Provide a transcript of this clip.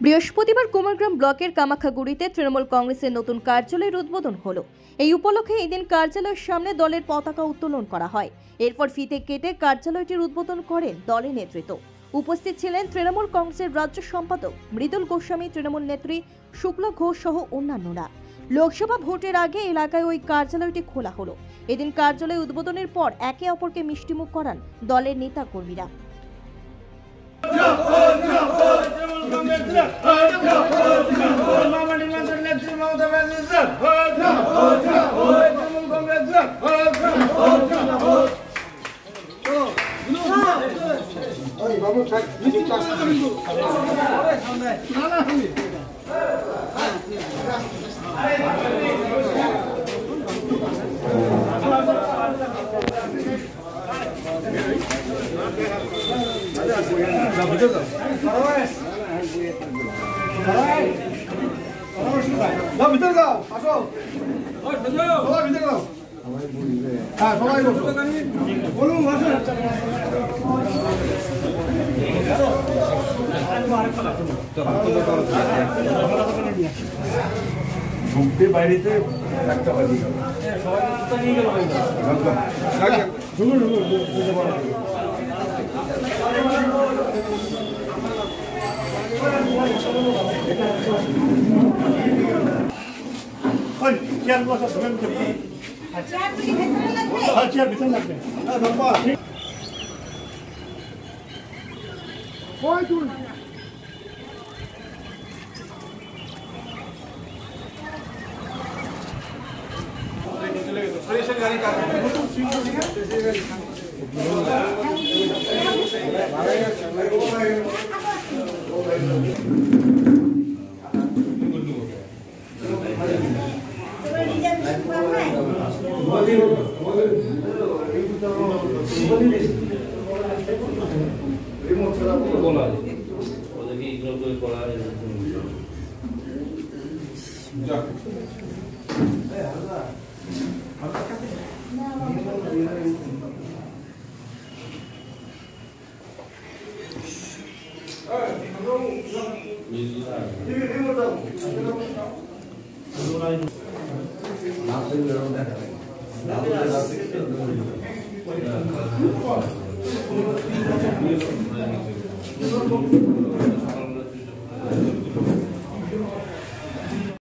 বৃহস্পতিবার কুমারগ্রাম ব্লকের কামাখাগুড়িতে তৃণমূল কংগ্রেসের নতুন কার্যালয়ের উদ্বোধন হলো। এই উপলক্ষে এদিন কার্যালয়ের সামনে দলের পতাকা উত্তোলন করা হয়। এরপর ফিতে কেটে কার্যালয়টির উদ্বোধন করেন দলের নেতৃত্ব। উপস্থিত ছিলেন তৃণমূল কংগ্রেসের রাজ্য সম্পাদক মৃদুল গোস্বামী, তৃণমূল নেত্রী শুক্লা ঘোষ সহ অন্যান্যরা। লোকসভা ভোটের আগে এলাকায় ওই কার্যালয়টি খোলা হলো। এদিন কার্যালয় উদ্বোধনের পর একে অপরকে মিষ্টিমুখ করান দলের নেতা কর্মীরা। ঢুকতে বাইরেতে একটা বাজি